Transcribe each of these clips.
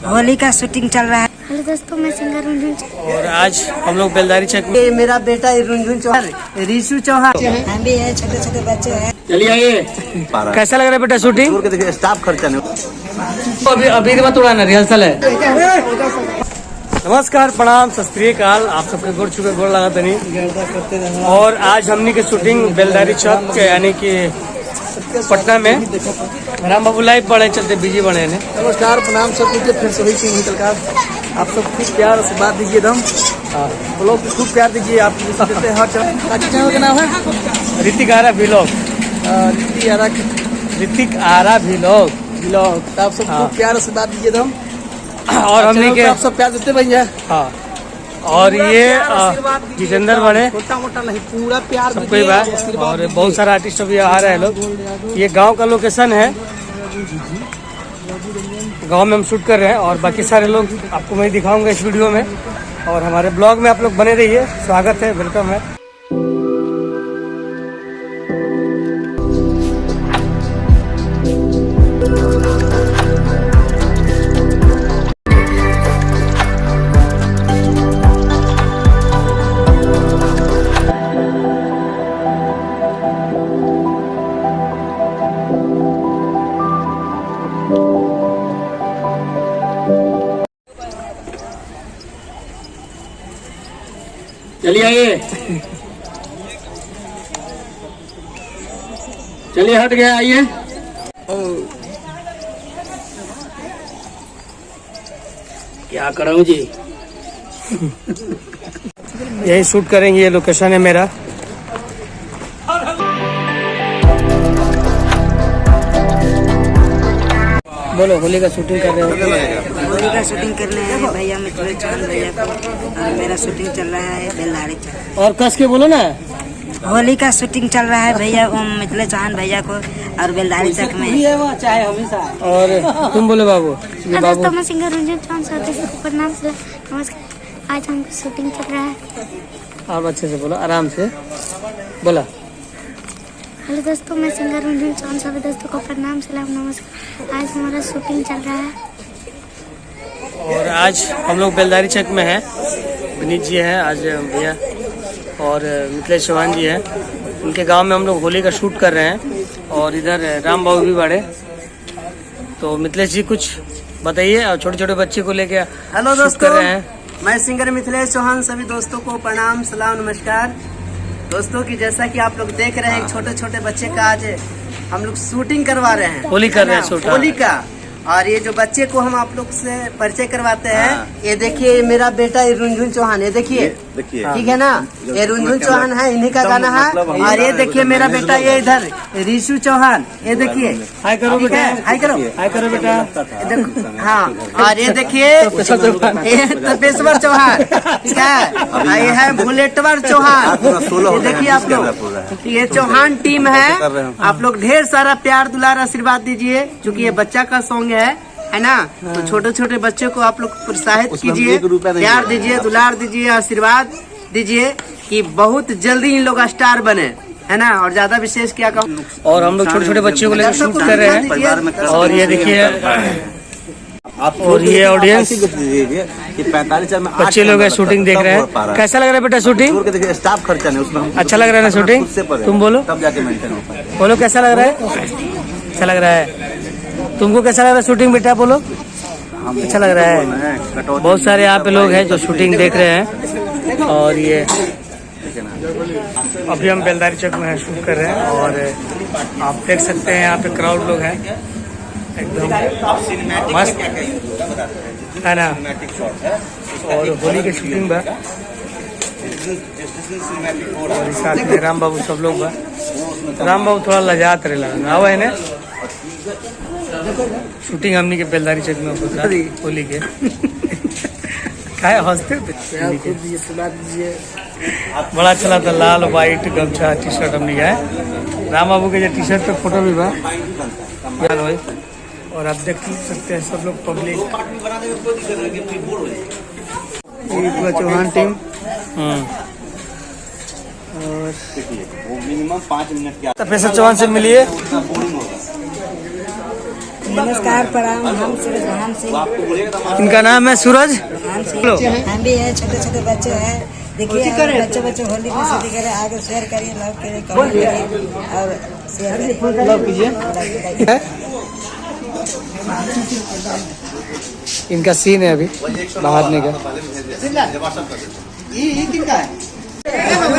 होली का शूटिंग चल रहा है। हेलो दोस्तों, मैं सिंगर रुंझुन। और आज हम लोग बेलदारी चक में, मेरा बेटा रुंझुन चौहान, ऋषु चौहान, हम भी है, छोटे छोटे बच्चे हैं। चलिए आइए। कैसा लग रहा है बेटा शूटिंग? देखिए स्टाफ खर्चा नहीं। अभी मत उड़ाना, रिहर्सल है। नमस्कार, प्रणाम, सत श्री अकाल। आप सबके गोड़ चुके गोड़ लगा तनी। और आज हमनी की शूटिंग बेलदारी चौक यानी कि पटना में राम बाबू लाइव बड़े चलते बिजी बने ने। नमस्कार, प्रणाम सब कुछ। फिर से वही टीम निकल कर आप सब खूब प्यार से बात दीजिए दम। ब्लॉग खूब प्यार दीजिए। आप देते हैं हर चैनल का नाम है ऋतिक आरा व्लॉग। ऋतिक आरा व्लॉग। आप सब खूब प्यार से बात दीजिए दम। और हमने के आप सब प्यार देते भैया। हाँ, और ये जितेंद्र बने, छोटा मोटा नहीं, पूरा प्यार सबको ही बात। और बहुत सारा आर्टिस्ट अभी आ रहे हैं लोग। ये गांव का लोकेशन है, गांव में हम शूट कर रहे हैं। और बाकी सारे लोग आपको मैं दिखाऊंगा इस वीडियो में। और हमारे ब्लॉग में आप लोग बने रहिए। स्वागत है, वेलकम है। चलिए आइए। चलिए हट गया, आइए। क्या करूं जी। यही शूट करेंगे, ये लोकेशन है मेरा। बोलो, होली का शूटिंग कर रहे हो? होली का शूटिंग करने हैं भैया, मिथिलेश चौहान भैया को। और मेरा शूटिंग चल रहा है बेलदारी चक। और कस के बोलो ना। होली का शूटिंग चल रहा है भैया, मिथिलेश चौहान भैया को और बेलदारी चक में। चाहे हमेशा। और तुम बोले बाबू? दोस्तों, मैं सिंगर रुंझुन चौहान को प्रणाम से नमस्कार। आज हमको शूटिंग चल रहा है। आप अच्छे से बोलो, आराम से बोला। हेलो दोस्तों, मैं सिंगर रुंझुन चौहान सभी दोस्तों को प्रणाम सलाम नमस्कार। आज हमारा शूटिंग चल रहा है। और आज हम लोग बेलदारी चक में हैं। विनीत जी हैं आज भैया, और मिथिलेश चौहान जी हैं। उनके गांव में हम लोग होली का शूट कर रहे हैं। और इधर राम बाबू भी बड़े। तो मिथिलेश जी कुछ बताइए। और छोटे छोटे बच्चे को लेके हेलो शूट कर रहे हैं। मैं सिंगर मिथिलेश चौहान सभी दोस्तों को प्रणाम सलाम नमस्कार। दोस्तों की जैसा कि आप लोग देख रहे हैं, छोटे छोटे बच्चे का आज हम लोग शूटिंग करवा रहे हैं, होली कर रहे हैं शूट होली का। और ये जो बच्चे को हम आप लोग से परिचय करवाते हैं, ये देखिए मेरा बेटा रुंझुन चौहान, ये देखिए, ठीक है ना, ये रुंझुन चौहान है, इन्हीं का गाना है। और ये देखिए मेरा बेटा, ये इधर ऋषु चौहान, ये देखिए। हाय करो बेटा, हाय करो, हाय करो बेटा। हाँ, और ये देखिए तपेश्वर चौहान, ठीक है। और ये है बुलेटवर चौहान, ये देखिए आप लोग। ये चौहान टीम है। आप लोग ढेर सारा प्यार दुलार आशीर्वाद दीजिए, क्योंकि ये बच्चा का सॉन्ग है ना। तो छोटे छोटे बच्चों को आप लोग प्रोत्साहित कीजिए, प्यार दीजिए, दुलार दीजिए, आशीर्वाद दीजिए कि बहुत जल्दी इन लोग स्टार बने, है ना। और ज्यादा विशेष क्या कहूँ। और हम लोग छोटे छोटे बच्चों को लेकर शूट कर रहे हैं। और ये देखिए, और ये ऑडियंस कि 45 में बच्चे लोग शूटिंग देख रहे हैं। कैसा लग रहा है बेटा शूटिंग? देखिए स्टाफ खर्चा नहीं उसमें। अच्छा लग रहा है ना शूटिंग? तुम बोलो, तब जाके मेंटेन हो पाए। बोलो कैसा लग रहा है? अच्छा लग रहा है। तुमको कैसा लग रहा है शूटिंग बेटा? बोलो। अच्छा लग रहा है। बहुत सारे यहाँ पे लोग हैं जो शूटिंग देख रहे हैं। और ये अभी हम बेलदारी चौक में शूट कर रहे हैं। और आप देख सकते हैं यहाँ पे क्राउड लोग हैं, एकदम मस्त है ना। और होली की शूटिंग बा, और साथ में राम बाबू सब लोग बा। राम बाबू थोड़ा लजात रहे लगा है ना। शूटिंग हमनी के बेलदारी चौक में होता होली के। काय हंसते बड़ा अच्छा लगता। लाल व्हाइट गमछा टी शर्ट हमने का है। राम बाबू के जो टी शर्ट पे फोटो भी बा। और आप देख सकते हैं सब लोग पब्लिक। पूरा चौहान टीम। और वो मिनिमम 5 मिनट तपेश्वर चौहान से मिलिए। नमस्कार प्रणाम। हम सूरज भान सिंह। इनका नाम है सूरज। हम भी है, छोटे छोटे बच्चे हैं। देखिए बच्चे होली में शादी करें, आगे शेयर करिए, लाइक करिए, कमेंट करिए और शेयर कीजिए। इनका सीन है अभी बाहरने का।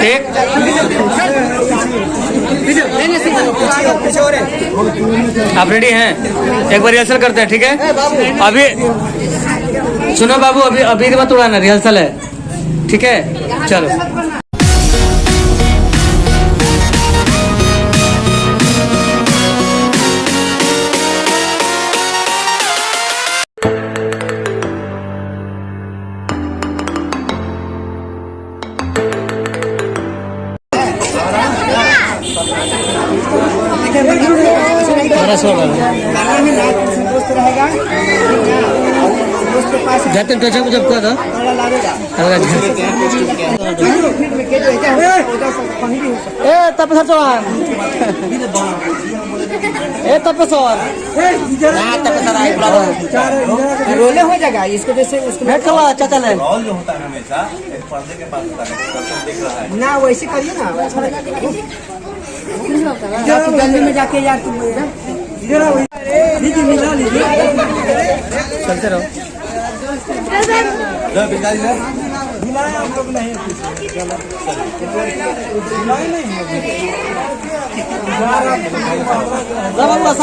एक आप रेडी हैं? एक बार रिहर्सल करते हैं, ठीक है? अभी सुनो बाबू, अभी मत उड़ाना, रिहर्सल है, ठीक है? चलो। जाते तो जब जब कह तपसर चौहान, रोले हो जाएगा इसको, जैसे उसको बैठ चला चाचा ले जो होता है हमेशा एक पर्दे के पास होता है, दिख रहा है। ना वैसे करिए ना, आप गली में जाके यार तुम चलते रहो। जबरदस्त